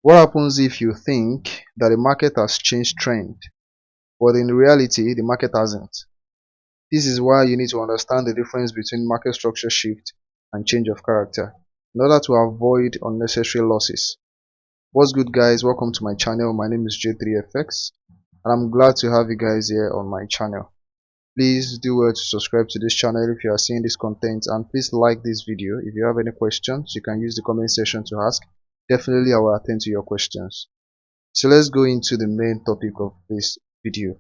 What happens if you think that the market has changed trend, but in reality the market hasn't? This is why you need to understand the difference between market structure shift and change of character in order to avoid unnecessary losses. What's good, guys? Welcome to my channel. My name is J3FX and I'm glad to have you guys here on my channel. Please do well to subscribe to this channel if you are seeing this content, and please like this video. If you have any questions, you can use the comment section to ask. Definitely I will attend to your questions. So let's go into the main topic of this video: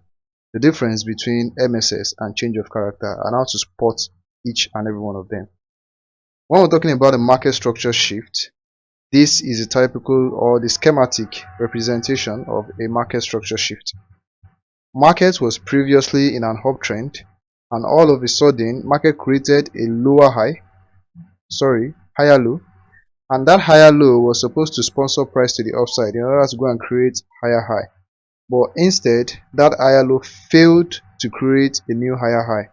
the difference between MSS and change of character, and how to spot each and every one of them. When we're talking about the market structure shift, this is a typical or the schematic representation of a market structure shift. Market was previously in an uptrend, and all of a sudden market created a higher low, and that higher low was supposed to sponsor price to the upside in order to go and create higher high. But instead, that higher low failed to create a new higher high,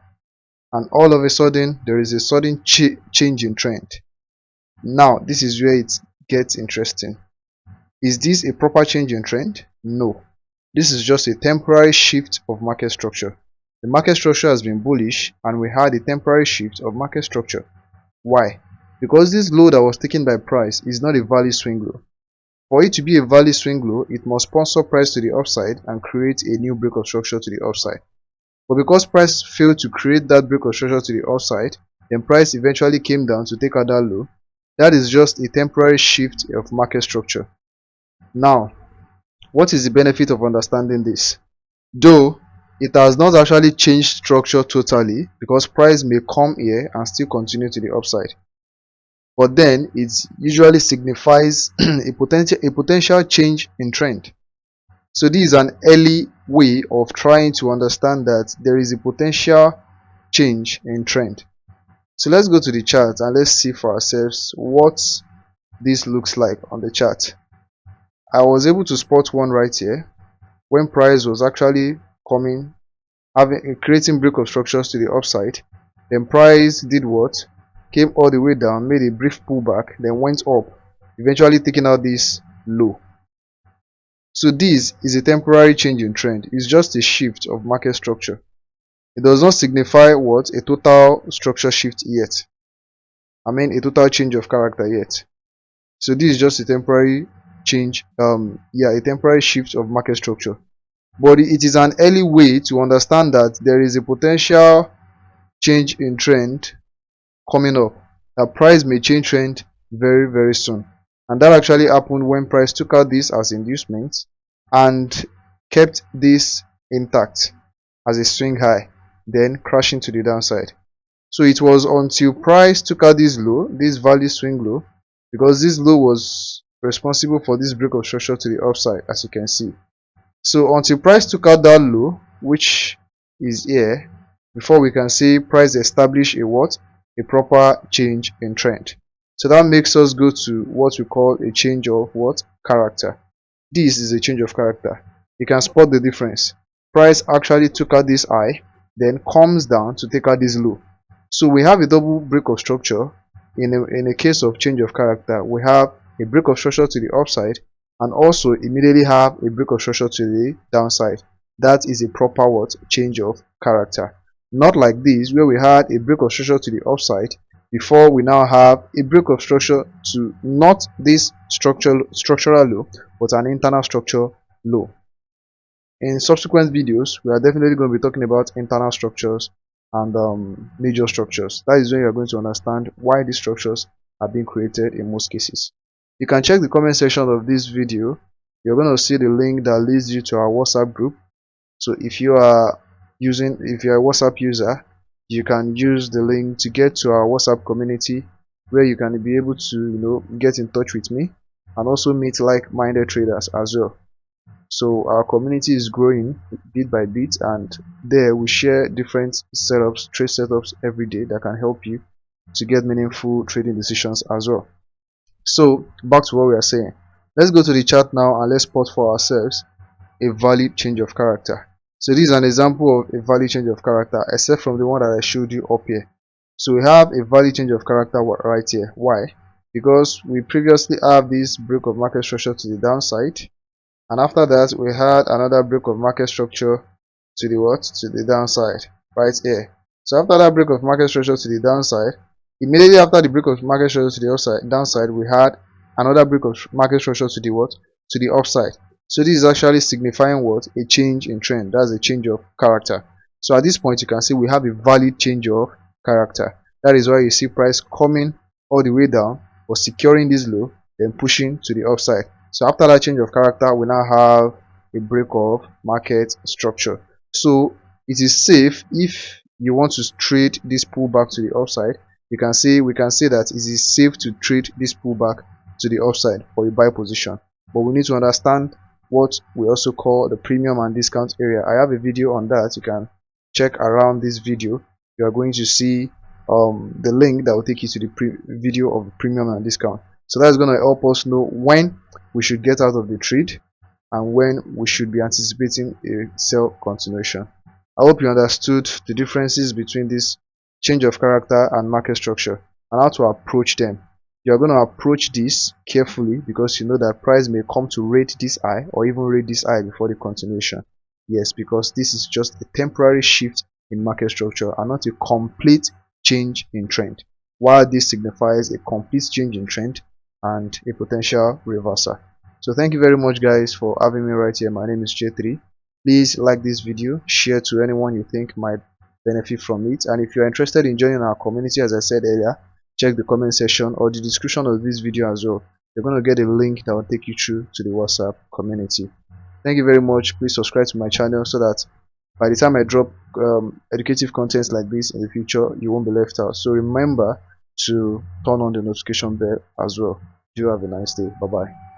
and all of a sudden there is a sudden change in trend. Now this is where it gets interesting. Is this a proper change in trend? No. This is just a temporary shift of market structure. The market structure has been bullish and we had a temporary shift of market structure. Why? Because this low that was taken by price is not a value swing low. For it to be a value swing low, it must sponsor price to the upside and create a new break of structure to the upside. But because price failed to create that break of structure to the upside, then price eventually came down to take out that low. That is just a temporary shift of market structure. Now, what is the benefit of understanding this? Though it has not actually changed structure totally, because price may come here and still continue to the upside, but then it usually signifies a potential change in trend. So this is an early way of trying to understand that there is a potential change in trend. So let's go to the chart and let's see for ourselves what this looks like on the chart. I was able to spot one right here when price was actually coming, creating break of structures to the upside. Then price did what? Came all the way down, made a brief pullback, then went up, eventually taking out this low. So this is a temporary change in trend. It's just a shift of market structure. It does not signify what? A total structure shift yet. A total change of character yet. So this is just a temporary change, a temporary shift of market structure. But it is an early way to understand that there is a potential change in trend coming up. That price may change trend very, very soon. And that actually happened when price took out this as inducement and kept this intact as a swing high, then crashing to the downside. So it was until price took out this low, this value swing low, because this low was responsible for this break of structure to the upside, as you can see. So until price took out that low, which is here, before we can see price establish a proper change in trend. So that makes us go to what we call a change of character. This is a change of character. You can spot the difference. Price actually took out this high, then comes down to take out this low. So we have a double break of structure. In a case of change of character, we have a break of structure to the upside and also immediately have a break of structure to the downside. That is a proper change of character. Not like this, where we had a break of structure to the upside before we now have a break of structure to not this structural low, but an internal structure low. In subsequent videos, we are definitely going to be talking about internal structures and major structures. That is when you are going to understand why these structures are being created in most cases. You can check the comment section of this video. You're going to see the link that leads you to our WhatsApp group. So if you are a WhatsApp user, you can use the link to get to our WhatsApp community, where you can be able to get in touch with me and also meet like-minded traders as well. So our community is growing bit by bit, and there we share different trade setups every day that can help you to get meaningful trading decisions as well. So back to what we are saying. Let's go to the chart now and let's spot for ourselves a valid change of character. So this is an example of a valid change of character, except from the one that I showed you up here. So we have a valid change of character right here. Why? because we previously have this break of market structure to the downside, and after that we had another break of market structure to the what, to the downside right here. So after that break of market structure to the downside, immediately after the break of market structure to the upside downside, we had another break of market structure to the what, to the upside. So this is actually signifying what, a change in trend. That's a change of character. So at this point you can see we have a valid change of character. That is why you see price coming all the way down or securing this low, then pushing to the upside. So after that change of character, we now have a break of market structure. So it is safe if you want to trade this pullback to the upside. We can say that it is safe to trade this pullback to the upside for a buy position. But we need to understand what we also call the premium and discount area. I have a video on that. You can check around this video. You are going to see the link that will take you to the video of the premium and discount. So that's going to help us know when we should get out of the trade and when we should be anticipating a sell continuation. I hope you understood the differences between this change of character and market structure and how to approach them. You are going to approach this carefully because you know that price may come to rate this high or even rate this high before the continuation. Yes, because this is just a temporary shift in market structure and not a complete change in trend, while this signifies a complete change in trend and a potential reversal. So thank you very much guys for having me right here. My name is J3. Please like this video, share to anyone you think might benefit from it, and if you are interested in joining our community, as I said earlier, check the comment section or the description of this video as well. You're going to get a link that will take you through to the WhatsApp community. Thank you very much. Please subscribe to my channel so that by the time I drop educative contents like this in the future, you won't be left out. So remember to turn on the notification bell as well. Do have a nice day. Bye bye.